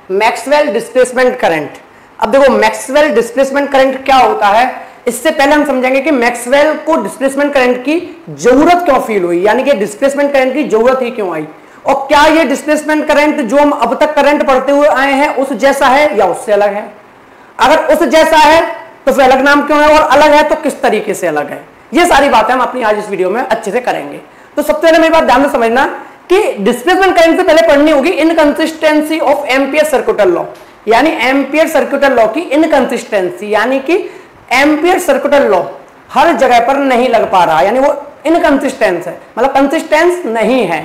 Maxwell displacement current. अब देखो Maxwell displacement current क्या होता है, इससे पहले हम समझेंगे कि मैक्सवेल को डिस्प्लेसमेंट करंट की जरूरत क्यों फील हुई, यानी कि डिस्प्लेसमेंट करंट की जरूरत ही क्यों आई, और क्या ये डिस्प्लेसमेंट करंट जो हम अब तक करंट पढ़ते हुए आए हैं उस जैसा है या उससे अलग है। अगर उस जैसा है तो फिर अलग नाम क्यों है, और अलग है तो किस तरीके से अलग है। ये सारी बातें हम अपनी आज इस वीडियो में अच्छे से करेंगे। तो सबसे पहले मेरी बात ध्यान से समझना कि डिस्प्लेसमेंट करंट से पहले पढ़नी होगी inconsistency of ampere circular law, यानी एम्पियर सर्कुलर लॉ की इनकंसिस्टेंसी, यानी कि एम्पियर सर्कुलर लॉ हर जगह पर नहीं लग पा रहा, यानी वो इनकंसिस्टेंस है, मतलब कंसिस्टेंस नहीं है।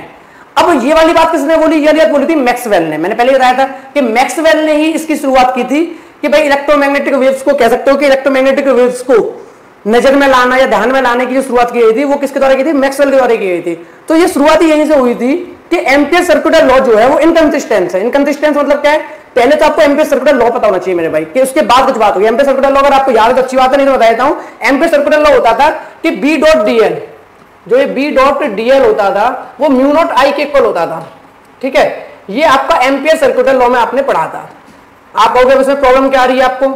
अब ये वाली बात किसने बोली, ये बात बोली थी मैक्सवेल ने। मैंने पहले बताया था कि मैक्सवेल ने ही इसकी शुरुआत की थी कि भाई इलेक्ट्रोमैग्नेटिक वेव्स को कह सकते हो कि इलेक्ट्रोमैग्नेटिक वेव्स को नजर में लाना या ध्यान में लाने की जो शुरुआत की गई थी वो किसके द्वारा की थी, मैक्सवेल के द्वारा की गई थी। तो ये शुरुआत ही यहीं से हुई थी कि एम्पियर सर्कुलर लॉ जो है वो इनकंसिस्टेंस है। इनकंसिस्टेंस मतलब क्या है, पहले तो आपको एम्पियर सर्कुलर लॉ पता होना चाहिए मेरे भाई, कि उसके बाद कुछ बात होगी। एम्पियर सर्कुलर लॉ अगर आपको याद है तो अच्छी बात है, नहीं तो बता देता हूं। एम्पियर सर्कुलर लॉ होता था कि बी डॉट डीएल, जो ये बी डॉट डीएल होता था वो म्यू नॉट आई के इक्वल होता था, ठीक है। ये आपका एम्पियर सर्कुलर लॉ में आपने पढ़ा था। आप कहोगे इसमें प्रॉब्लम क्या आ रही है आपको,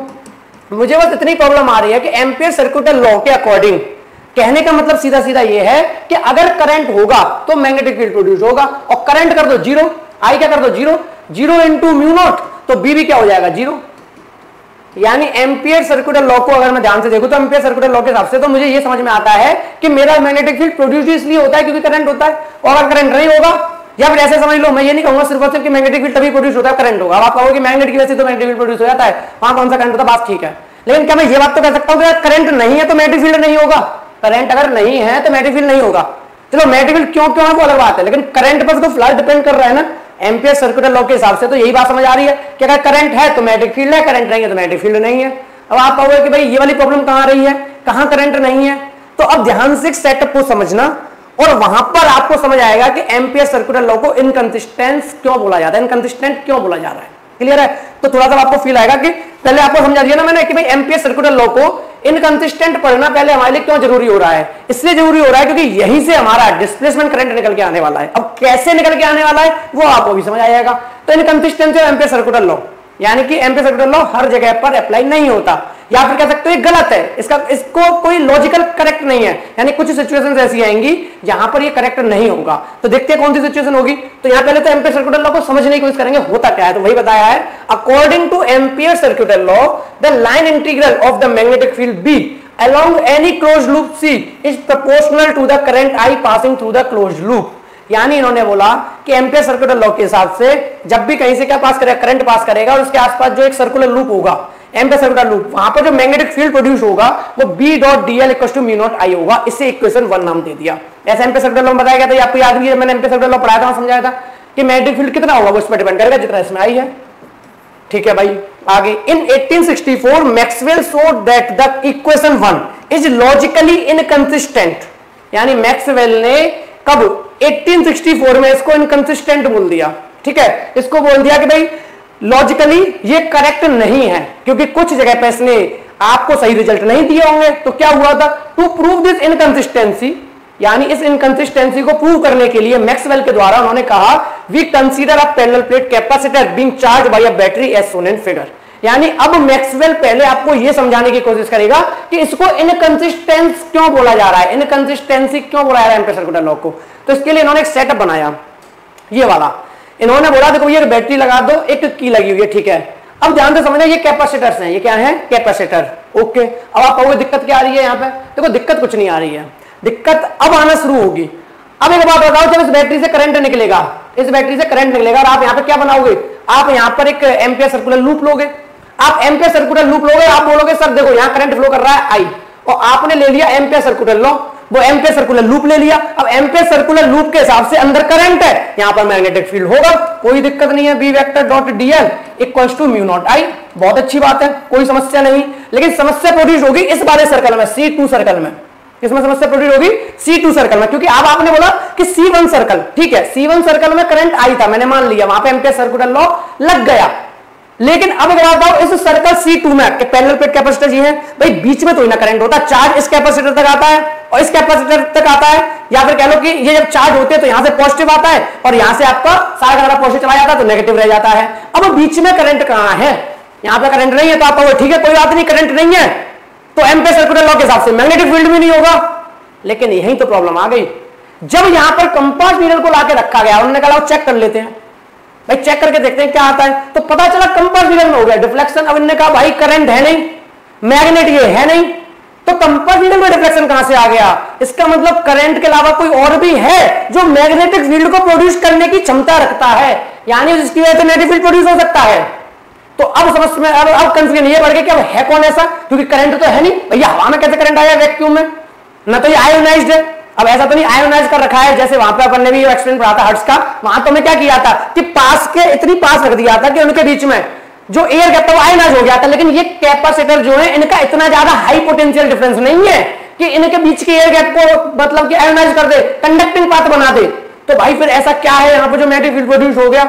मुझे बस इतनी प्रॉब्लम आ रही है कि एम्पियर सर्कुलर लॉ के अकॉर्डिंग कहने का मतलब सीधा सीधा ये है कि अगर करंट होगा तो मैग्नेटिक फील्ड प्रोड्यूस होगा, और करंट कर दो जीरो, आई क्या कर दो zero, zero into mu naught, तो बी भी क्या हो जाएगा जीरो। यानी एम्पियर सर्कुलर लॉ को अगर मैं ध्यान से देखूं तो एम्पियर सर्कुलर लॉ के हिसाब से तो मुझे ये समझ में आता है कि मेरा मैग्नेटिक फील्ड प्रोड्यूस इसलिए होता है क्योंकि करंट होता है, और अगर करंट नहीं होगा, या फिर ऐसे समझ लो, मैं ये नहीं कहूंगा सिर्फ और सिर्फ कि मैग्नेटिक फील्ड तभी प्रोड्यूस होता है करंट होगा। अब आप कहोगे मैग्नेट की वजह से तो मैग्नेटिक फील्ड प्रोड्यूस हो जाता है, वहां कौन सा करंट होता है, बात ठीक है। लेकिन क्या मैं ये बात तो कह सकता हूं कि करंट नहीं है तो मैग्नेटिक फील्ड नहीं होगा, करंट अगर नहीं है तो मैग्नेटिक फील्ड नहीं होगा। चलो मैग्नेटिक फील्ड क्यों क्यों है वो अलग बात है, लेकिन करंट पर तो फिलहाल डिपेंड कर रहा है ना एम्पियर सर्कुलर लॉ के हिसाब से। तो यही बात समझ आ रही है कि अगर करंट है तो मैग्नेटिक फील्ड है, करंट नहीं है तो मैग्नेटिक फील्ड नहीं है। अब आप कहोगे कि भाई ये वाली प्रॉब्लम कहां आ रही है, कहां करंट नहीं है, तो अब ध्यान से सेटअप को समझना और वहां पर आपको समझ आएगा कि एम्पियर सर्कुलर लॉ को इनकंसिस्टेंस क्यों बोला जाता है, इनकंसिस्टेंट क्यों बोला जा रहा है। क्लियर है, तो थोड़ा सा आपको फील आएगा कि पहले आपको समझा दिया ना मैंने कि भाई एम्पियर सर्कुलर लॉ को इनकंसिस्टेंट पढ़ना पहले हमारे लिए क्यों जरूरी हो रहा है। इसलिए जरूरी हो रहा है क्योंकि यहीं से हमारा डिस्प्लेसमेंट करंट निकल के आने वाला है। अब कैसे निकल के आने वाला है वो आपको भी समझ आएगा। तो inconsistency of ampere circular law, यानी कि एम्पियर सर्कुलर लॉ हर जगह पर अप्लाई नहीं होता, या फिर कह सकते हो गलत है, इसको कोई लॉजिकल करेक्ट नहीं है, यानी कुछ सिचुएशंस ऐसी आएंगी जहां पर ये करेक्ट नहीं होगा। तो देखते हैं कौन सी सिचुएशन होगी। तो यहां पहले तो एम्पियर सर्कुलर लॉ को समझने की कोशिश करेंगे होता क्या है। तो वही बताया है, according to Ampere circular law the line integral of the magnetic field B along any closed loop C is proportional to the current I passing through the closed loop। यानी इन्होंने बोला कि एम्पियर सर्कुलर लॉ के हिसाब से जब भी कहीं से क्या पास करेगा, करंट पास करेगा, और उसके आसपास जो एक सर्कुलर लूप होगा, एम्पियर सर्कुलर लूप, वहां पर जो मैग्नेटिक फील्ड प्रोड्यूस होगा वो B dot D L equal to mu naught I होगा। इससे इक्वेशन 1 नाम दे दिया। ऐसा एम्पियर सर्कुलर लॉ बताया गया था, आपको याद भी है, मैंने एम्पियर सर्कुलर लॉ पढ़ाया था, समझाया था कि मैग्नेटिक फील्ड कितना होगा वो इस पर डिपेंड करेगा जितना इसमें आई है। ठीक है भाई, आगे इन 1864 Maxwell showed that the equation 1 is logically inconsistent. यानी मैक्सवेल ने कब 1864 में इसको इनकंसिस्टेंट बोल दिया। ठीक है, इसको बोल दिया कि भाई लॉजिकली ये करेक्ट नहीं है, क्योंकि कुछ जगह पे इसने आपको सही रिजल्ट नहीं दिए होंगे। तो क्या हुआ था, टू प्रूव दिस इनकंसिस्टेंसी, यानी इस इनकंसिस्टेंसी को प्रूव करने के लिए मैक्सवेल के द्वारा उन्होंने कहा we consider a parallel plate capacitor being charged by a battery as shown in figure. यानी अब मैक्सवेल पहले आपको यह समझाने की कोशिश करेगा कि इसको इनकंसिस्टेंस क्यों बोला जा रहा है, इनकंसिस्टेंसी क्यों बोला जा रहा है एम्पियर सर्कुलर लॉ को। तो इसके लिए इन्होंने एक सेटअप बनाया, ये वाला। इन्होंने बोला देखो ये बैटरी लगा दो, एक की लगी हुई है, ठीक है। अब ध्यान से समझना, ये कैपेसिटर्स हैं, ये क्या है, कैपेसिटर। ओके, अब आप कहोगे दिक्कत क्या आ रही है यहाँ पे, देखो दिक्कत कुछ नहीं आ रही है, दिक्कत अब आना शुरू होगी। अब एक बात बताओ, जब इस बैटरी से करंट निकलेगा, इस बैटरी से करंट निकलेगा और आप यहाँ पे क्या बनाओगे, आप यहाँ पर एक एम्पियर सर्कुलर लूप लोगे। आप एम्पियर सर्कुलर लूप लोगे, आप बोलोगे सर देखो यहाँ करंट फ्लो कर रहा है आई, और आपने ले लिया एम्पियर सर्कुलर लॉ, वो एम्पियर सर्कुलर लूप ले लिया। अब एम्पियर सर्कुलर लूप के हिसाब से अंदर करंट है, यहां पर मैग्नेटिक फील्ड होगा, कोई दिक्कत नहीं है, B vector dot DL equals to mu naught I. बहुत अच्छी बात है, कोई समस्या नहीं। लेकिन समस्या प्रोड्यूस होगी इस वाले सर्कल में, C2 सर्कल में। किसमें समस्या प्रोड्यूस होगी, C2 सर्कल में, क्योंकि अब आपने बोला कि C1 सर्कल, ठीक है, C1 सर्कल में करंट आई था, मैंने मान लिया, वहां पे एम्पियर सर्कुलर लॉ लग गया। लेकिन अब अगर आप बताओ इस सर्कल C2 में पैरेलल प्लेट कैपेसिटर जी है भाई, बीच में तो ही ना करंट होता, चार्ज इस कैपेसिटर तक आता है और इस कैपेसिटर तक आता है, या फिर कह लो कि ये जब चार्ज होते हैं तो यहां से पॉजिटिव आता है और यहां से आपका सारा का पॉजिटिव चला जाता है तो नेगेटिव रह जाता है। अब बीच में करंट कहां है, यहां पे करंट नहीं है तो आपका ठीक है कोई बात नहीं, करंट नहीं है तो एम्पीयर सर्कुलर लॉ के हिसाब से मैग्नेटिक फील्ड भी नहीं होगा। लेकिन यही तो प्रॉब्लम आ गई, जब यहां पर कंपास नीडल को लाके रखा गया, उन्होंने कहा चेक कर लेते हैं भाई, चेक करके देखते हैं क्या आता है, तो पता चला कंपास नीडल में हो गया डिफ्लेक्शन। अब इन्होंने कहा भाई करंट है नहीं, मैग्नेट ये है नहीं, तो कंपास नीडल में डिफ्लेक्शन कहां से आ गया, इसका मतलब करंट के अलावा कोई और भी है जो मैग्नेटिक फील्ड को प्रोड्यूस करने की क्षमता रखता है, यानी जिसकी वजह से मैग्नेटिक फील्ड प्रोड्यूस हो सकता है। तो अब समझ में अब कंफ्यूजन ये बढ़ गया कि अब है कौन ऐसा, क्योंकि करंट तो है नहीं भैया, हवा में कैसे करंट आया वैक्यूम में, ना तो ये आयोनाइज्ड है। अब ऐसा तो नहीं आयोनाइज कर रखा है, जैसे वहां पे अपन ने भी एक्सपेरिमेंट पढ़ा था हर्ट्ज का, वहां तो मैं क्या किया था कि पास के इतनी पास रख दिया था कि उनके बीच में जो एयर गैप था वो आयोनाइज हो गया था। लेकिन ये कैपेसिटर जो है इनका इतना ज्यादा हाई पोटेंशियल डिफरेंस नहीं है कि इनके बीच के एयर गैप को मतलब कि आयोनाइज कर दे, कंडक्टिंग पाथ बना दे। तो भाई फिर ऐसा क्या है यहाँ पर जो मैग्नेटिक फील्ड प्रोड्यूस हो गया,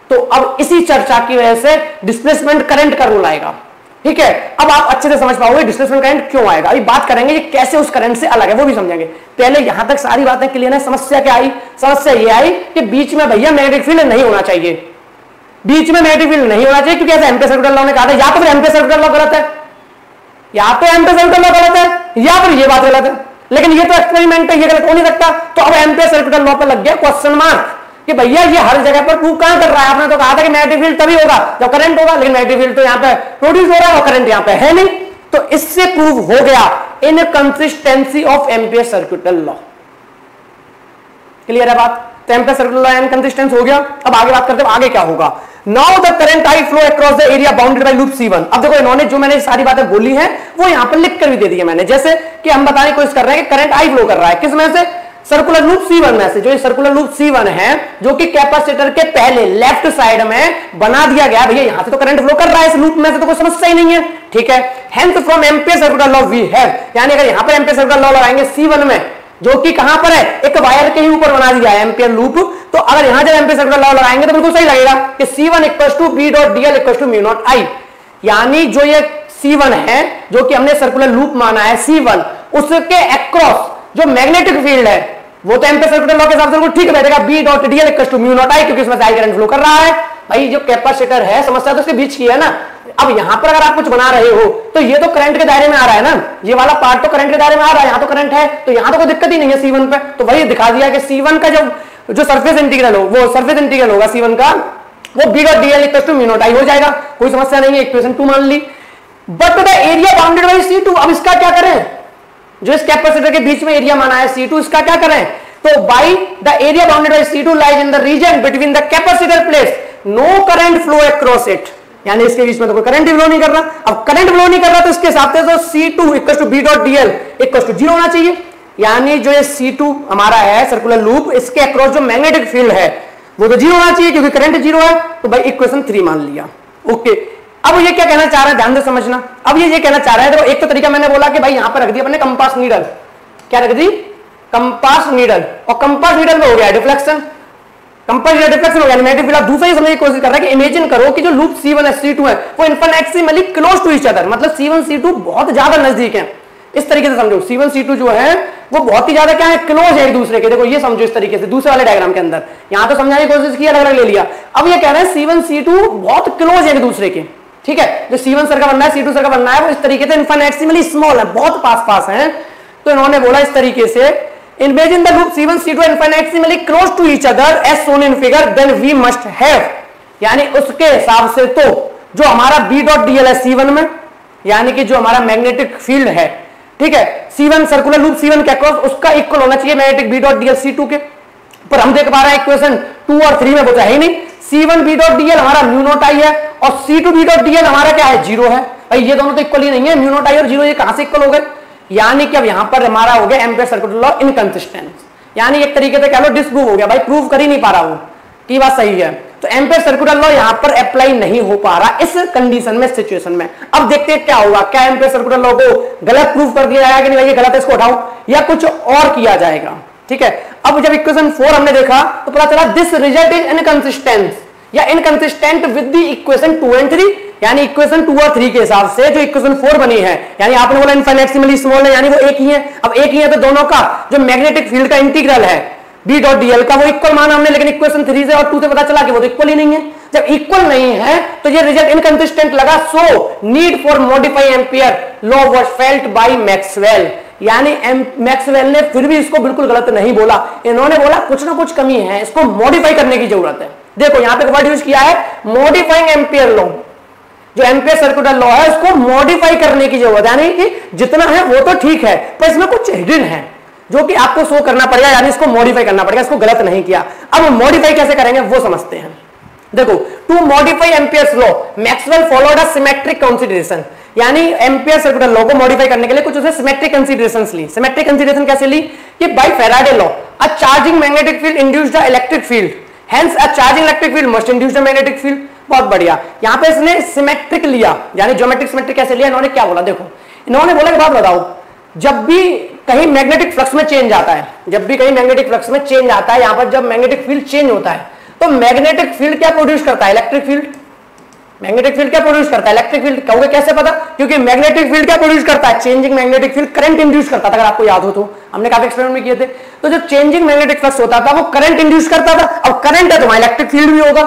तो अब इसी चर्चा की वजह से डिस्प्लेसमेंट करंट का रूल आएगा। ठीक है, अब आप अच्छे से समझ पाओगे डिस्प्लेसमेंट करंट क्यों आएगा। अभी बात करेंगे ये कैसे उस करंट से अलग है वो भी समझेंगे। पहले यहां तक सारी बातें क्लियर है। समस्या क्या आई, समस्या ये आई कि बीच में भैया मैग्नेटिक फील्ड नहीं होना चाहिए, बीच में मैग्नेटिक फील्ड नहीं होना चाहिए, क्योंकि ऐसा एम्पीयर सर्कुलर लॉ ने कहा था। या तो फिर एम्पीयर सर्कुलर लॉ गलत है, या तो एम्पीयर सर्कुलर लॉ गलत है, या फिर ये बात गलत है। लेकिन ये तो एक्सपेरिमेंट है, ये गलत हो नहीं सकता। तो अब एम्पीयर सर्कुलर लॉ पर लग गया क्वेश्चन मार्क कि भैया ये हर जगह पर प्रूव कहां कर रहा है। आपने तो कहा था कि मैग्नेटिक फील्ड तभी होगा जब करंट होगा, लेकिन मैग्नेटिक फील्ड तो यहां पे प्रोड्यूस हो रहा है और करंट यहां पे है नहीं। तो इससे प्रूव हो गया inconsistency of ampere circular law. Clear है बात, तो एम्पीयर सर्कुलर लॉ इनकंसिस्टेंस हो गया। अब आगे बात करते हैं आगे क्या होगा। Now the current I flow across the area bounded bye loop C1। अब देखो इन्होंने जो मैंने सारी बातें बोली हैं वो यहां पर लिख कर भी दे दी है मैंने, जैसे कि हम बताने की कोशिश कर रहे हैं कि करंट आई फ्लो कर रहा है किस में से, सर्कुलर लूप C1 में से। जो ये सर्कुलर लूप C1 है जो कि कैपेसिटर के पहले लेफ्ट साइड में बना दिया गया, भैया यहां से तो करंट फ्लो कर रहा है इस लूप में से, तो कोई समस्या ही नहीं है। ठीक है, hence from Ampere circular law we have, यानी अगर यहां पर एम्पीयर सर्कुलर लॉ लगाएंगे C1 में जो कि कहां पर है, एक वायर के ही ऊपर बना दिया है एम्पीयर लूप, तो अगर यहां जब एम्पीयर सर्कुलर लॉ लगाएंगे तो बिल्कुल सही लगेगा कि C1 = B dot DL = mu naught I। यानी जो ये C1 है जो कि हमने सर्कुलर लूप माना है C1, उसके अक्रॉस जो मैग्नेटिक फील्ड है वो तो एम्पीयर सर्कुलर लॉ के हिसाब से ठीक बैठेगा, B dot DL = mu naught I, क्योंकि इसमें से I करंट फ्लो कर रहा है। भाई जो कैपेसिटर है समस्या तो उसके बीच की है ना। अब यहां पर अगर आप कुछ बना रहे हो तो ये तो करंट के दायरे में आ रहा है ना, ये वाला पार्ट तो करंट के दायरे में आ रहा है, यहां तो करंट है तो यहां तो कोई दिक्कत ही नहीं है C1 पे। तो वही दिखा दिया कि C1 का जो सरफेस इंटीग्रल हो वो सरफेस इंटीग्रल होगा C1 का, वो B dot DL = mu naught I हो जाएगा, कोई समस्या नहीं है। इक्वेशन 2 मान ली। But the area bounded by C2, अब इसका क्या करें, जो इस कैपेसिटर के बीच में एरिया माना है C2, इसका क्या करें, तो by the area bounded by C2 lies in the region between the capacitor plates, no current flow across it, यानी इसके बीच में तो कोई करंट फ्लो नहीं कर रहा। अब करंट फ्लो नहीं कर रहा तो इसके हिसाब से तो C2 = B डॉट DL = 0 होना चाहिए। यानी जो ये C2 हमारा है सर्कुलर लूप, इसके अक्रॉस जो मैग्नेटिक फील्ड है वो तो 0 होना चाहिए क्योंकि करंट 0 है। तो भाई इक्वेशन 3 मान लिया। ओके, अब ये क्या कहना चाह रहा है, ध्यान से समझना। अब ये कहना चाह रहा है, देखो एक तो तरीका मैंने बोला कि भाई यहां पर रख दिया अपने कंपास नीडल, क्या रख दी, कंपास नीडल, और कंपास नीडल में हो गया डिफ्लेक्शन, कंपास नीडल डिफ्लेक्शन हो गया मैग्नेटिक फील्ड। दूसरा ही समझने की कोशिश कर रहा है कि इमेजिन करो कि जो लूप C1 है C2 है वो इनफिनिटेसिमली क्लोज टू ईच अदर, मतलब C1 C2 बहुत ज्यादा नजदीक है। इस तरीके से समझो C1 C2 जो है वो बहुत ही ज्यादा क्या है, क्लोज है एक दूसरे के। देखो ये समझो इस तरीके से दूसरे वाले डायग्राम के अंदर, यहां तो समझाने की कोशिश की अलग अलग ले लिया। अब ये कह रहे हैं C1 C2 बहुत क्लोज है एक दूसरे के। ठीक है, जो C1 सर्कल बनना है C2 सर्कल बनना है वो इस तरीके से इनफिनिटेसिमली स्मॉल है, बहुत पास पास है। तो इन्होंने बोला इस तरीके से, imagine the loop C1 C2 infinitesimally close to each other as shown in figure, then we must have, यानी उसके हिसाब से तो जो हमारा B डॉट DL है C1 में, यानी कि जो हमारा मैग्नेटिक फील्ड है, ठीक है, C1 सर्कुलर लूप C1 के अक्रॉस उसका इक्वल होना चाहिए magnetic B dot DL C2 के। पर हम देख पा रहे हैं इक्वेशन 2 और 3 में वो है ही नहीं। C1 B डॉट DL हमारा म्यू नॉट I है और C2 B डॉट DL हमारा क्या है, 0 है। भाई ये दोनों तो इक्वल ही नहीं है, म्यू नॉट I और 0 ये कहां से इक्वल हो गए। यानी कि अब यहां पर हमारा हो गया एम्पीयर सर्कुलर लॉ इनकंसिस्टेंट, यानी एक तरीके से कह लो डिसप्रूव हो गया। भाई प्रूव कर ही नहीं पा रहा वो की बात सही है, तो एम्पीयर सर्कुलर लॉ यहां पर अप्लाई नहीं हो पा रहा इस कंडीशन में, सिचुएशन में। अब देखते हैं क्या होगा, क्या एम्पीयर सर्कुलर लॉ को गलत प्रूव कर दिया जाएगा कि नहीं, ये गलत है इसको उठाओ, या कुछ और किया जाएगा। ठीक है, अब जब इक्वेशन 4 हमने देखा तो पता चला दिस रिजल्ट इज इनकंसिस्टेंस, या inconsistent with the equation 2 and 3, यानी इक्वेशन 2 और 3 के हिसाब से जो इक्वेशन 4 बनी है, यानी आपने बोला इनफाइनेटसिमली स्मॉल है, यानी वो एक ही है। अब एक ही है तो दोनों का जो मैग्नेटिक फील्ड का इंटीग्रल है B.dl का वो इक्वल माना हमने, लेकिन इक्वेशन 3 से और 2 से पता चला कि वो तो इक्वल ही नहीं है। जब इक्वल नहीं है तो ये रिजल्ट इनकंसिस्टेंट लगा, so need for modify ampere law was felt by Maxwell. यानी मैक्सवेल ने फिर भी इसको बिल्कुल गलत नहीं बोला, इन्होंने बोला कुछ ना कुछ कमी है, इसको मॉडिफाई करने की जरूरत है। देखो यहां पे वर्ड यूज किया है मॉडिफाइंग एम्पियर लॉ, जो एम्पियर सर्कुलर लॉ है उसको मॉडिफाई करने की जरूरत है, यानी कि जितना है वो तो ठीक है पर इसमें कुछ हिडन है जो कि आपको शो करना पड़ेगा, यानी इसको मॉडिफाई करना पड़ेगा, इसको गलत नहीं किया। अब मॉडिफाई कैसे करेंगे वो समझते हैं। देखो, to modify Ampere's law Maxwell followed a symmetric consideration, यानी एम्पियर सर्कुलर लॉ को मॉडिफाई करने के लिए कुछ उसने सिमेट्रिक कंसीडरेशंस ली। सिमेट्रिक कंसीडरेशन कैसे ली कि by Faraday law a charging magnetic field induced the electric field, hence a charging electric field must induce the magnetic field. बहुत बढ़िया, यहां पे इसने सिमेट्रिक लिया, यानी ज्योमेट्रिक सिमेट्रिक कैसे लिया, इन्होंने क्या बोला, देखो इन्होंने बोला कि बात बताओ, जब भी कहीं मैग्नेटिक फ्लक्स में चेंज आता है, जब भी कहीं मैग्नेटिक फ्लक्स में चेंज आता है, यहां पर जब मैग्नेटिक फील्ड चेंज होता है तो मैग्नेटिक फील्ड क्या प्रोड्यूस करता है, इलेक्ट्रिक फील्ड। मैग्नेटिक फील्ड क्या प्रोड्यूस करता है, इलेक्ट्रिक फील्ड। कहोगे कैसे पता, क्योंकि मैग्नेटिक फील्ड क्या प्रोड्यूस करता है, changing magnetic field current induce करता था, अगर आपको याद हो तो हमने काफी एक्सपेरिमेंट में किए थे। तो जो चेंजिंग मैग्नेटिक फ्लक्स होता था वो करंट इंड्यूस करता था, अब करंट है तो वहां इलेक्ट्रिक फील्ड भी होगा।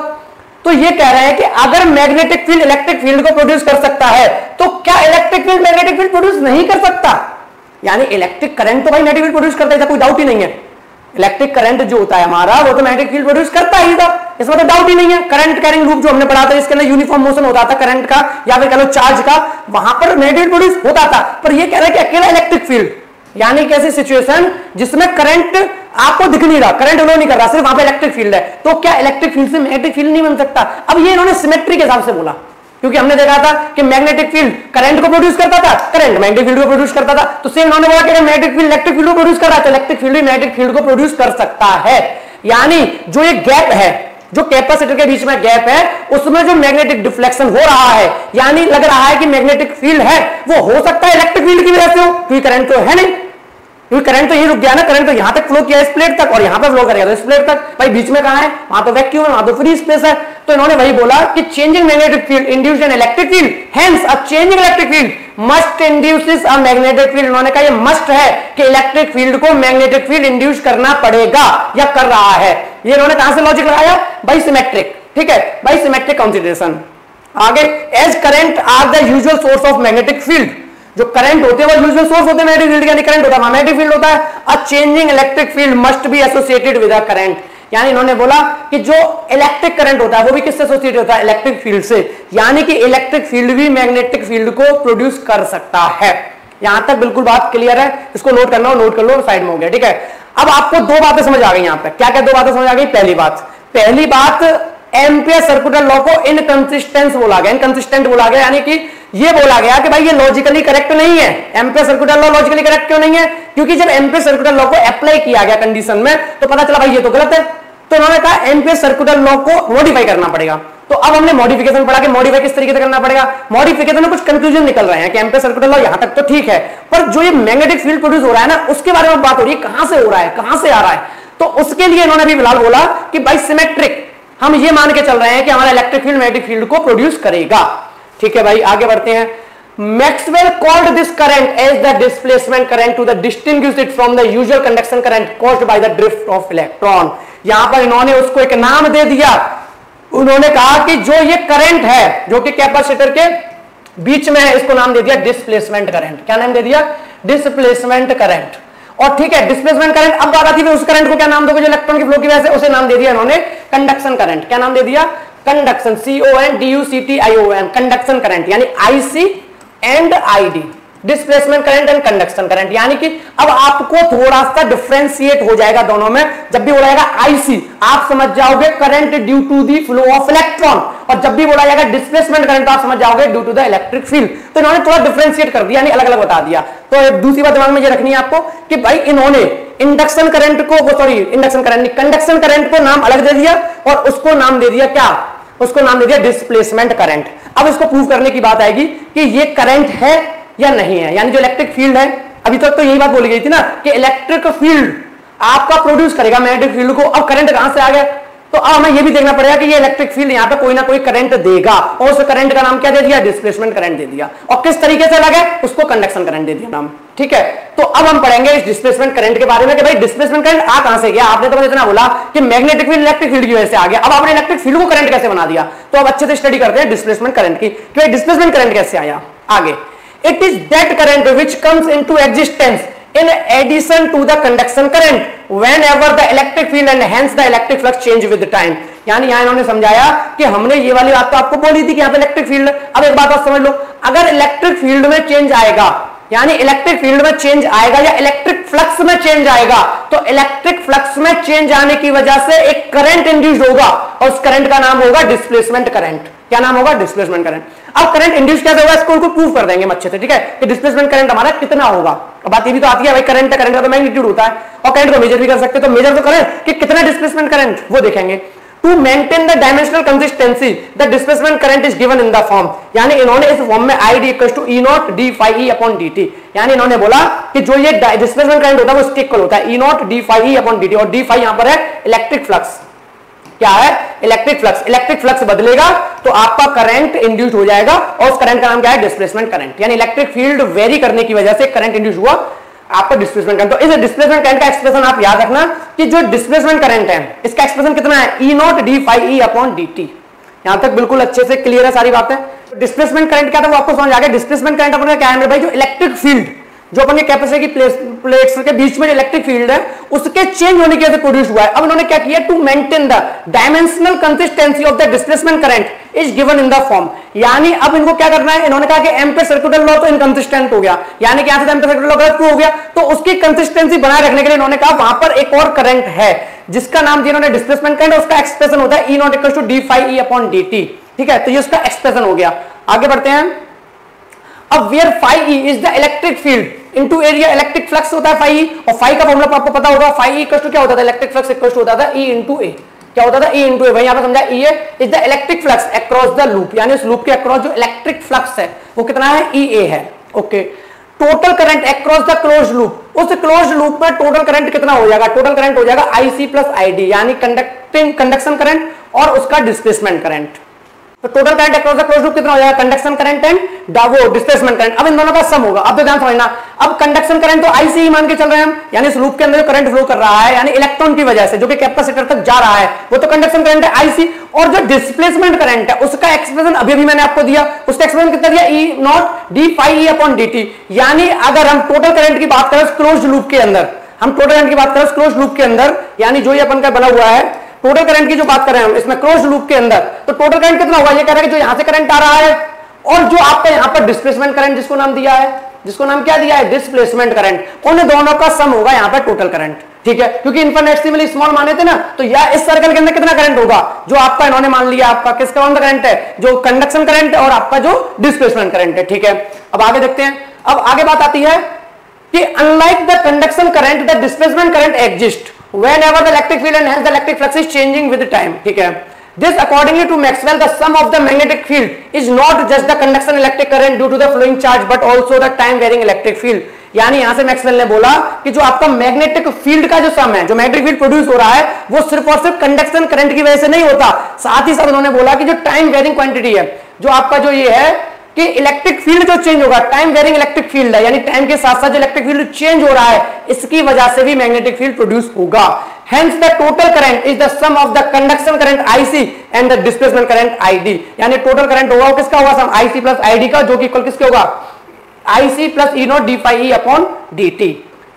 तो ये कह रहे हैं कि अगर मैग्नेटिक फील्ड इलेक्ट्रिक फील्ड को प्रोड्यूस कर सकता है तो क्या electric field magnetic field produce नहीं कर सकता, यानी इलेक्ट्रिक करंट तो भाई मैग्नेटिक फील्ड प्रोड्यूस करता है, कोई डाउट ही नहीं है। इलेक्ट्रिक करंट जो होता है हमारा वो तो मैग्नेटिक फील्ड प्रोड्यूस करता ही था, इसमें तो डाउट ही नहीं है। करंट कैरिंग लूप जो हमने पढ़ा था इसके अंदर यूनिफॉर्म मोशन होता था करंट का या फिर कह लो चार्ज का, वहां पर मैग्नेटिक प्रोड्यूस होता था। पर ये कह रहे हैं कि अकेला इलेक्ट्रिक फील्ड, यानी कैसी सिचुएशन जिसमें करंट आपको दिख नहीं रहा, करंट फ्लो नहीं कर रहा, सिर्फ वहां पे इलेक्ट्रिक फील्ड है, तो क्या इलेक्ट्रिक फील्ड से मैग्नेटिक फील्ड नहीं बन सकता। अब ये इन्होंने सिमेट्री के हिसाब से बोला, क्योंकि हमने देखा था कि मैग्नेटिक फील्ड करंट को प्रोड्यूस करता था, करंट मैग्नेटिक फील्ड को प्रोड्यूस करता था, तो सेम इन्होंने बोला कि अगर मैग्नेटिक फील्ड इलेक्ट्रिक फील्ड को प्रोड्यूस कर रहा है तो इलेक्ट्रिक फील्ड भी मैग्नेटिक फील्ड को प्रोड्यूस कर सकता है। यानी जो ये गैप है, जो कैपेसिटर के बीच में गैप है, उसमें जो मैग्नेटिक डिफ्लेक्शन हो रहा है, यानी लग रहा है कि मैग्नेटिक फील्ड है, वो हो सकता है इलेक्ट्रिक फील्ड की वजह से हो, क्योंकि करंट तो है नहीं, क्योंकि करंट तो यही रुक गया ना, करंट तो यहां तक फ्लो किया इस प्लेट तक और यहां पर फ्लो करेगा तो इस प्लेट तक, भाई बीच में कहां है, वहां तो वैक्यूम है, वहां तो फ्री स्पेस है। तो इन्होंने वही बोला कि changing magnetic field induced an electric field, hence a changing electric field must induces a magnetic field. उन्होंने कहा ये मस्ट है कि इलेक्ट्रिक फील्ड को मैग्नेटिक फील्ड इंड्यूस करना पड़ेगा या कर रहा है। ये इन्होंने कहां से लॉजिक लगाया, बाय सिमेट्रिक, ठीक है, बाय सिमेट्रिक कंसीडरेशन। आगे, as current are the usual source of magnetic field, जो करंट होते हैं वो यूजुअल सोर्स होते हैं मैग्नेटिक फील्ड, यानी करंट होता है मैग्नेटिक फील्ड होता है। अ changing electric field must be associated with a current, यानी इन्होंने बोला कि जो इलेक्ट्रिक करंट होता है वो भी किससे एसोसिएटेड होता है, इलेक्ट्रिक फील्ड से, यानी कि इलेक्ट्रिक फील्ड भी मैग्नेटिक फील्ड को प्रोड्यूस कर सकता है। यहां तक बिल्कुल बात क्लियर है, इसको नोट करना हो नोट कर लो, साइड में हो गया, ठीक है। अब आपको दो बातें समझ आ गई यहां पे, क्या क्या दो बातें समझ आ गई। पहली बात एम्पियर सर्कुलर लॉ को इनकंसिस्टेंस बोला गया, इनकंसिस्टेंट बोला गया, यानी कि ये बोला गया कि भाई ये लॉजिकली करेक्ट नहीं है। Ampere circular law logically correct क्यों नहीं है, क्योंकि जब एम्पियर सर्कुलर लॉ को अप्लाई किया गया कंडीशन में तो पता चला भाई ये तो गलत है, तो उन्होंने कहा एम्पियर सर्कुलर लॉ को मॉडिफाई करना पड़ेगा। तो अब हमने मॉडिफिकेशन पढ़ा कि मॉडिफाई किस तरीके से करना पड़ेगा। मॉडिफिकेशन में कुछ कंक्लूजन निकल रहे हैं कि एम्पियर सर्कुलर लॉ यहां तक तो ठीक है, पर जो ये मैग्नेटिक फील्ड प्रोड्यूस हो रहा है ना उसके बारे में बात हो रही है, कहां से हो रहा है, कहां से आ रहा है। तो उसके लिए इन्होंने भी फिलहाल बोला कि भाई सिमेट्रिक, हम ये मान के चल रहे हैं कि हमारा इलेक्ट्रिक फील्ड मैग्नेटिक फील्ड को प्रोड्यूस करेगा, ठीक है भाई। आगे बढ़ते हैं। Maxwell called this current as the displacement current to the distinguish it from the usual conduction current caused by the drift of electron. यहां पर इन्होंने उसको एक नाम दे दिया, उन्होंने कहा कि जो ये करंट है जो कि कैपेसिटर के बीच में है, इसको नाम दे दिया डिस्प्लेसमेंट करंट। क्या नाम दे दिया, डिस्प्लेसमेंट करंट। और ठीक है, डिस्प्लेसमेंट करंट, अब बात आती है उस करंट को क्या नाम दोगे जो इलेक्ट्रॉन की फ्लो की वजह से, उसे नाम दे दिया इन्होंने कंडक्शन करंट। क्या नाम दे दिया, कंडक्शन, CONDUCTION, कंडक्शन करंट, यानी IC and ID, displacement current and conduction current. यानी कि अब आपको थोड़ा सा डिफरेंशिएट हो जाएगा दोनों में, जब भी बोला जाएगा IC आप समझ जाओगे current due to the flow of electron, और जब भी बोला जाएगा डिस्प्लेसमेंट करंट आप समझ जाओगे due to the electric field. तो इन्होंने थोड़ा डिफरेंशिएट कर दिया, यानी अलग अलग बता दिया। तो दूसरी बात दिमाग में ये रखनी है आपको कि भाई इन्होंने इंडक्शन करंट को, sorry induction current, conduction current को नाम अलग दे दिया और उसको नाम दे दिया क्या, उसको नाम दे दिया डिस्प्लेसमेंट करंट। अब इसको प्रूव करने की बात आएगी कि ये करंट है या नहीं है, यानी जो इलेक्ट्रिक फील्ड है, अभी तक तो यही बात बोली गई थी ना कि इलेक्ट्रिक फील्ड आपका प्रोड्यूस करेगा मैग्नेटिक फील्ड को। अब करंट कहां से आ गया, तो अब हमें ये भी देखना पड़ेगा कि ये इलेक्ट्रिक फील्ड यहाँ पे कोई ना कोई करंट देगा, और उस करंट का नाम क्या दे दिया, डिस्प्लेसमेंट करंट दे दिया। और किस तरीके से अलग है, उसको कंडक्शन करंट दे दिया नाम। ठीक है, तो अब हम पढ़ेंगे इस डिस्प्लेसमेंट करंट के बारे में कि भाई डिस्प्लेसमेंट करंट आ कहां से गया। आपने तो इतना बोला कि मैग्नेटिक फील्ड इलेक्ट्रिक फील्ड की वजह से आ गया, अब आपने इलेक्ट्रिक फील्ड को करंट कैसे बना दिया। तो अब अच्छे से स्टडी करते हैं डिस्प्लेसमेंट करंट की कि भाई डिस्प्लेसमेंट करंट कैसे आया। आगे, it is that current which comes into existence in addition to the conduction current whenever the electric field and hence the electric flux change with time। यानी यहां इन्होंने समझाया कि हमने ये वाली बात तो आपको बोली थी कि यहां पे इलेक्ट्रिक फील्ड, अब एक बात आप समझ लो, अगर इलेक्ट्रिक फील्ड में चेंज आएगा, यानी इलेक्ट्रिक फील्ड में चेंज आएगा या इलेक्ट्रिक फ्लक्स में चेंज आएगा, तो इलेक्ट्रिक फ्लक्स में चेंज आने की वजह से एक करंट इंड्यूस होगा और उस करंट का नाम होगा डिस्प्लेसमेंट करंट। क्या नाम होगा, डिस्प्लेसमेंट करंट। अब करंट इंड्यूस कैसे होगा, इसको प्रूव कर देंगे अच्छे से। ठीक है, कि डिस्प्लेसमेंट करंट हमारा कितना होगा। अब बात ये भी तो आती है भाई, करंट का तो मैग्नीट्यूड होता है और करंट को मेजर भी कर सकते हैं, तो मेजर तो करें कि कितना डिस्प्लेसमेंट करंट, वो देखेंगे। To maintain the dimensional consistency the displacement current is given in the form, यानी इन्होंने इस फॉर्म में I D equal to E naught D phi E upon D T, यानी इन्होंने बोला कि जो ये डिस्प्लेसमेंट करंट होता है वो इसके इक्वल होता है E naught D phi E upon D T, और डी फाई यहां पर है इलेक्ट्रिक फ्लक्स। क्या है, इलेक्ट्रिक फ्लक्स। इलेक्ट्रिक फ्लक्स बदलेगा तो आपका करंट इंड्यूस हो जाएगा और उस करंट का नाम क्या है, डिस्प्लेसमेंट करंट। यानी इलेक्ट्रिक फील्ड वेरी करने की वजह से करंट इंड्यूस हुआ, आपका डिस्प्लेसमेंट करंट। तो इस डिस्प्लेसमेंट करंट का एक्सप्रेशन आप याद रखना कि जो डिस्प्लेसमेंट करंट है इसका एक्सप्रेशन कितना है, E naught D phi E upon D T. यहां तक बिल्कुल अच्छे से क्लियर है सारी बातें। डिस्प्लेसमेंट करंट क्या था वो आपको समझ आ गया। डिस्प्लेसमेंट करंट अपने क्या है मेरे भाई, जो इलेक्ट्रिक फील्ड जो अपने कैपेसिटर की प्लेट्स के बीच में इलेक्ट्रिक फील्ड है उसके चेंज होने की वजह से प्रोड्यूस हुआ है। अब इन्होंने क्या किया, to maintain the dimensional consistency of the displacement current is given in the form, यानी अब इनको क्या करना है, इन्होंने कहा कि एम्पीयर सर्कुलर लॉ तो इनकंसिस्टेंट हो गया, यानी कि यहां से एम्पीयर सर्कुलर लॉ गलत क्यों हो गया, तो उसकी कंसिस्टेंसी बनाए रखने के लिए इन्होंने कहा वहां पर एक और करंट है जिसका नाम दिया इन्होंने डिस्प्लेसमेंट करंट, उसका एक्सप्रेशन होता है E naught equal to D phi E upon D T. ठीक है, तो ये उसका एक्सप्रेशन हो गया। आगे बढ़ते हैं। अब where phi E is the electric field into area, electric flux होता है फाई, और फाई का फॉर्मूला आपको पता होगा, फाई इक्वल टू क्या होता था, इलेक्ट्रिक फ्लक्स इक्वल टू होता था ई इनटू ए। क्या होता था, ई इनटू ए। भाई यहां पे समझा, ई is the electric flux across the loop, यानी उस लूप के अक्रॉस जो इलेक्ट्रिक फ्लक्स है वो कितना है, ई ए है। Okay, total current across the close loop, उस क्लोज लूप में टोटल करंट कितना हो जाएगा, टोटल करंट हो जाएगा आईसी प्लस आईडी, यानी कंडक्शन करंट और उसका डिस्प्लेसमेंट करंट। तो total current across the close loop कितना हो जाएगा, कंडक्शन करंट एंड वो डिस्प्लेसमेंट करंट। अब इन दोनों का सम होगा। अब तो ध्यान समझना, अब कंडक्शन करंट तो आई से ही मान के चल रहे हैं हम, यानी इस लूप के अंदर जो करंट फ्लो कर रहा है यानी इलेक्ट्रॉन की वजह से जो कि कैपेसिटर तक जा रहा है वो तो कंडक्शन करंट है आईसी, और जो डिस्प्लेसमेंट करंट है उसका एक्सप्रेशन अभी भी मैंने आपको दिया, उसका एक्सप्रेशन कितना दिया, E naught D phi E upon D T. यानी अगर हम टोटल करंट की बात करें क्लोज लूप के अंदर, हम टोटल करंट की बात करें क्लोज लूप के अंदर, यानी जो ये अपन का बना हुआ है टोटल करंट की जो बात कर रहे हैं हम इसमें क्लोज लूप के अंदर, तो टोटल करंट कितना होगा, ये कह रहा है कि जो यहां से करंट आ रहा है और जो आपका यहां पर डिस्प्लेसमेंट करंट जिसको नाम दिया है, जिसको नाम क्या दिया है, डिस्प्लेसमेंट करंट, उन दोनों का सम होगा यहां पर टोटल करंट। ठीक है, क्योंकि इनफिनिटेसिमली स्मॉल माने थे ना, तो या इस सर्कल के अंदर कितना करंट होगा, जो आपका इन्होंने मान लिया आपका किसका कौन सा करंट है, जो कंडक्शन करंट और आपका जो डिस्प्लेसमेंट करंट है। ठीक है, अब आगे देखते हैं। अब आगे बात आती है कि unlike the conduction current the displacement current exist whenever the electric field and hence the electric flux is changing with time। ठीक है, this accordingly to Maxwell the sum of the magnetic field is not just the conduction electric current due to the flowing charge but also the time varying electric field। यानी यहां से Maxwell ने बोला कि जो आपका मैग्नेटिक फील्ड का जो सम है, जो मैग्नेटिक फील्ड प्रोड्यूस हो रहा है वो सिर्फ और सिर्फ कंडक्शन करंट की वजह से नहीं होता, साथ ही साथ उन्होंने बोला कि जो टाइम वेरिंग क्वांटिटी है, जो आपका जो ये है कि इलेक्ट्रिक फील्ड जो चेंज होगा, टाइम वेरिंग इलेक्ट्रिक फील्ड है, यानी टाइम के साथ साथ जो इलेक्ट्रिक फील्ड चेंज हो रहा है इसकी वजह से भी मैग्नेटिक फील्ड प्रोड्यूस होगा। Hence the total current is the sum of the conduction current IC and the displacement current ID। यानी टोटल करंट होगा वो किसका होगा, सम IC प्लस ID का, जो कि इक्वल किसके होगा, IC plus E naught D phi E upon D T.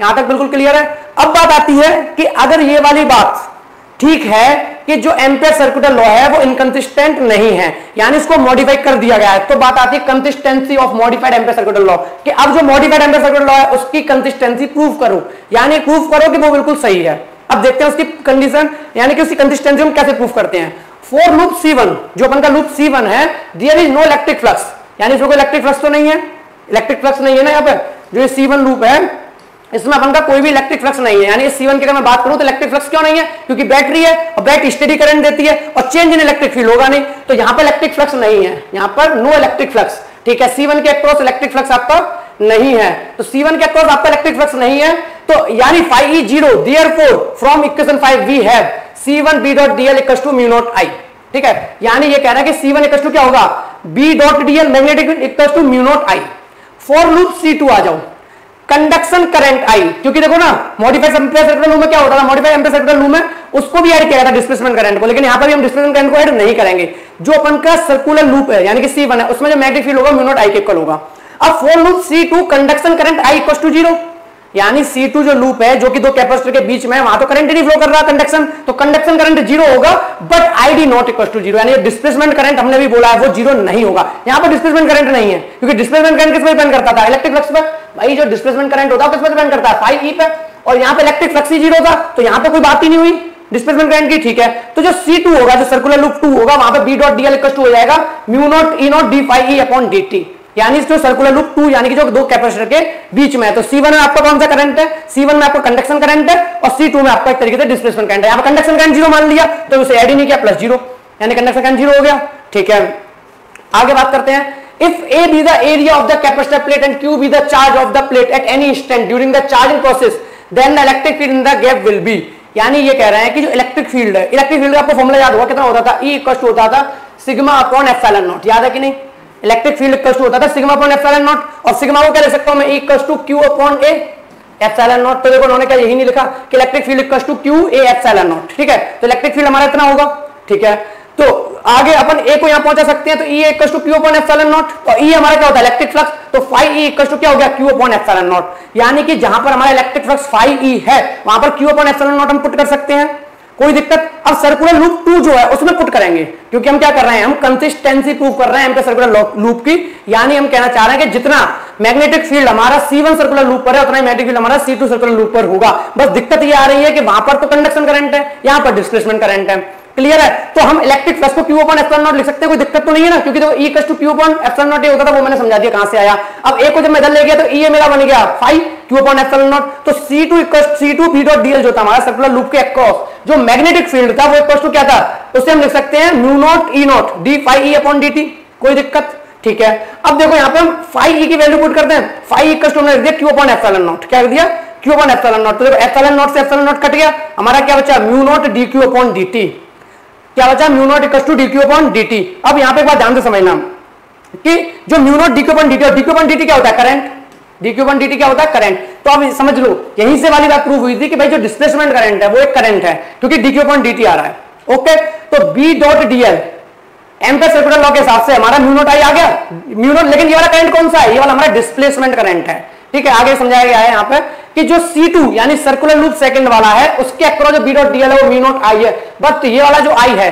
यहां तक बिल्कुल क्लियर है। अब बात आती है कि अगर ये वाली बात ठीक है कि जो एम्पीयर सर्कुलर लॉ है वो इनकंसिस्टेंट नहीं है, यानी इसको मॉडिफाई कर दिया गया है, तो बात आती है consistency of modified ampere circular law, कि अब जो मॉडिफाइड एम्पीयर सर्कुलर लॉ है उसकी कंसिस्टेंसी प्रूव करो, यानी प्रूव करो कि वो बिल्कुल सही है। अब देखते हैं उसकी कंडीशन, यानी कि उसकी कंसिस्टेंसी हम कैसे प्रूव करते हैं। फॉर लूप C1, जो अपन का लूप C1 है, there is no electric flux, यानी इसमें कोई इलेक्ट्रिक फ्लक्स तो नहीं है, इलेक्ट्रिक फ्लक्स नहीं है ना यहाँ पे, जो ये C1 लूप है इसमें अपन का कोई भी इलेक्ट्रिक फ्लक्स नहीं है। यानी इस C1 की अगर मैं बात करूं तो इलेक्ट्रिक फ्लक्स क्यों नहीं है, क्योंकि बैटरी है और बैटरी स्टेडी करंट देती है और चेंज इन इलेक्ट्रिक फील्ड होगा नहीं, तो यहां पर इलेक्ट्रिक फ्लक्स नहीं है, यहां पर नो इलेक्ट्रिक फ्लक्स। ठीक है, C1 के अक्रॉस इलेक्ट्रिक फ्लक्स आपका नहीं है, तो C1 के अक्रॉस आपका इलेक्ट्रिक फ्लक्स नहीं है, तो यानी phi E zero, therefore from equation 5 we have C1 B dot DL equal to mu naught I, ठीक है। यानी ये कह रहा है कि C1 इक्वल टू क्या होगा, B dot DL magnetic field equal to mu naught I। For loop C2 आ जाओ, कंडक्शन करंट I, क्योंकि देखो ना मॉडिफाइड एम्पीयर सर्कुलर लूप में क्या होता था, मॉडिफाइड एम्पीयर सर्कुलर लूप में उसको भी ऐड किया था डिस्प्लेसमेंट करंट को, लेकिन यहां पर भी हम डिस्प्लेसमेंट करंट को ऐड नहीं करेंगे। जो अपन का सर्कुलर लूप है यानी कि C1 है, उसमें जो मैग्नेटिक फील्ड होगा म्यू नॉट I के इक्वल होगा। अब for loop C2 conduction current I equal to 0, यानी C2 जो लूप है जो कि दो कैपेसिटर के बीच में, वहां तो करंट नहीं फ्लो कर रहा कंडक्शन, तो कंडक्शन करंट 0 होगा, but ID not equal to 0, यानी डिस्प्लेसमेंट करंट हमने भी बोला है वो 0 नहीं होगा। यहां पर डिस्प्लेसमेंट करंट नहीं है, क्योंकि डिस्प्लेसमेंट करंट किस पे डिपेंड करता था, इलेक्ट्रिक फ्लक्स पे। भाई जो डिस्प्लेसमेंट करंट होता है किस पे डिपेंड करता है, फाई ई पे, और यहां पे इलेक्ट्रिक फ्लक्स ही 0 था, तो यहां पे कोई बात ही नहीं हुई डिस्प्लेसमेंट करंट की, ठीक है। तो जो C2 होगा, जो सर्कुलर लूप 2 होगा, वहां पे B dot DL equal to हो जाएगा mu naught E naught D phi E upon DT, यानी जो सर्कुलर लूप 2 यानी कि जो दो कैपेसिटर के बीच में है। तो C1 में आपका कौन सा करंट है, C1 में आपका कंडक्शन करंट है, और C2 में आपका एक तरीके से डिस्प्लेसमेंट करंट है। यहां पर कंडक्शन करंट 0 मान लिया तो उसे ऐड ही नहीं किया, प्लस 0, यानी कंडक्शन करंट 0 हो गया, ठीक है। आगे बात करते हैं, if A be the area of the capacitor plate and Q be the charge of the plate at any instant during the charging process, then the electric field in the gap will be, यानी ये कह रहे हैं कि जो electric field है, electric field का आपको फॉर्मूला याद होगा कितना होता था, E इक्वल टू होता था सिग्मा अपॉन एप्सिलॉन नॉट, याद है कि नहीं। इलेक्ट्रिक फील्ड इक्वल टू होता था सिग्मा अपॉन एप्सिलॉन नॉट, और सिग्मा को क्या लिख सकता हूं मैं, E equal to Q upon A epsilon naught. तो देखो उन्होंने क्या यही नहीं लिखा कि electric field equal to Q A epsilon naught, ठीक है। तो इलेक्ट्रिक फील्ड हमारा इतना होगा, ठीक है। तो आगे अपन A को यहां पहुंचा सकते हैं, तो E equal to Q upon epsilon naught, और E हमारा क्या होता है इलेक्ट्रिक फ्लक्स, तो फाई E इक्वल टू क्या हो गया Q अपॉन एप्सिलॉन नॉट, यानी कि जहां पर हमारा इलेक्ट्रिक फ्लक्स फाई E है वहां पर Q अपॉन एप्सिलॉन नॉट हम पुट कर सकते हैं, कोई दिक्कत। अब सर्कुलर लूप 2 जो है उसमें पुट करेंगे, क्योंकि हम क्या कर रहे हैं, हम कंसिस्टेंसी प्रूव कर रहे हैं एम्पीयर सर्कुलर लूप की, यानी हम कहना चाह रहे हैं कि जितना मैग्नेटिक फील्ड हमारा C1 सर्कुलर लूप पर है उतना ही मैग्नेटिक फील्ड हमारा C2 सर्कुलर लूप पर होगा। बस दिक्कत ये आ रही है कि वहां पर तो कंडक्शन करंट है, यहां पर डिस्प्लेसमेंट करंट है, क्लियर है। तो हम इलेक्ट्रिक फ्लक्स को Q अपॉन एप्सिलॉन नॉट लिख सकते हैं, कोई दिक्कत तो नहीं है ना, क्योंकि देखो E equal to Q upon epsilon naught ये होता था, वो मैंने समझा दिया कहां से आया। अब A को जब मैं इधर ले गया तो E मेरा बन गया phi Q upon epsilon naught, तो C2 B डॉट DL जो था हमारा सर्कुलर लूप के अक्रॉस जो मैग्नेटिक फील्ड था वो इक्वल टू क्या था, उसे हम लिख सकते हैं mu naught E naught D phi E upon DT, कोई दिक्कत, ठीक है। अब देखो यहां पे हम फाई E की वैल्यू पुट करते हैं, फाई इक्वल टू हमने लिख दिया Q अपॉन एप्सिलॉन नॉट, क्या लिख दिया Q अपॉन एप्सिलॉन नॉट। तो देखो एप्सिलॉन नॉट से एप्सिलॉन नॉट कट गया, हमारा क्या बचा mu naught DQ upon DT, क्या बचा mu naught equal to DQ upon DT। अब यहां पे एक बात ध्यान से समझना कि जो mu naught DQ upon DT और DQ अपॉन DT क्या होता है, करंट, DQ अपॉन DT क्या होता है, करंट। तो अब समझ लो यहीं से वाली बात प्रूव हुई थी कि भाई जो डिस्प्लेसमेंट करंट है वो एक करंट है, क्योंकि DQ अपॉन DT आ रहा है, ओके। तो B dot DL ampere circular law के हिसाब से हमारा म्यू नॉट I आ गया, म्यू नॉट, लेकिन ये वाला करंट कौन सा है, ये वाला हमारा डिस्प्लेसमेंट करंट है, ठीक है। आगे समझाया गया है यहाँ पे कि जो C2 यानी सर्कुलर लूप सेकंड वाला है उसके अक्रॉस जो B डॉट DL है वो म्यू नॉट I है, बट ये वाला जो I है,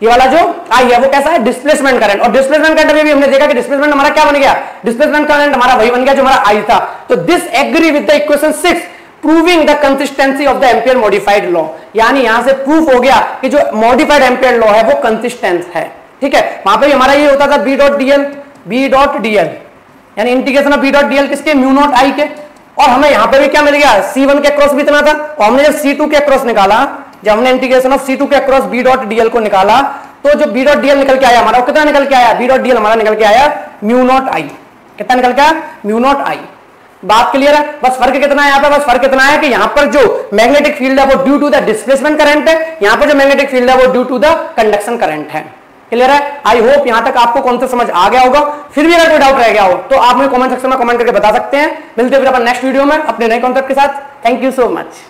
ये वाला जो I है वो कैसा है, डिस्प्लेसमेंट करंट। और डिस्प्लेसमेंट करंट में भी हमने देखा कि डिस्प्लेसमेंट हमारा क्या बन गया, डिस्प्लेसमेंट करंट हमारा वही बन गया जो हमारा I था। तो this agree with the equation 6 proving the consistency of the ampere modified law, यानी यहां से प्रूफ हो गया कि जो मॉडिफाइड एम्पीयर लॉ है वो कंसिस्टेंट है, ठीक है। वहां पे हमारा ये होता था B डॉट DL यानी integration of B dot DL किसके, म्यू नॉट I के, और हमें यहां पे भी क्या मिल गया, C1 के अक्रॉस भी इतना था, और हमने जब C2 के अक्रॉस निकाला, जब हमने इंटीग्रेशन ऑफ C2 के अक्रॉस B डॉट DL को निकाला, तो जो B डॉट DL निकल के आया हमारा, कितना निकल के आया, B डॉट DL हमारा निकल के आया म्यू नॉट I, कितना निकल के आया, म्यू नॉट I। बात क्लियर है। बस फर्क कितना है यहाँ पे, बस फर्क कितना है कि यहाँ पर जो मैग्नेटिक फील्ड है वो due to the displacement current है, यहाँ पर जो मैग्नेटिक फील्ड है वो due to the conduction current है, क्लियर है। आई होप यहां तक आपको कॉन्सेप्ट समझ आ गया होगा। फिर भी अगर कोई डाउट रह गया हो तो आप मुझे कमेंट सेक्शन में कमेंट करके बता सकते हैं। मिलते हैं फिर अपन नेक्स्ट वीडियो में अपने नए कॉन्सेप्ट के साथ। Thank you so much.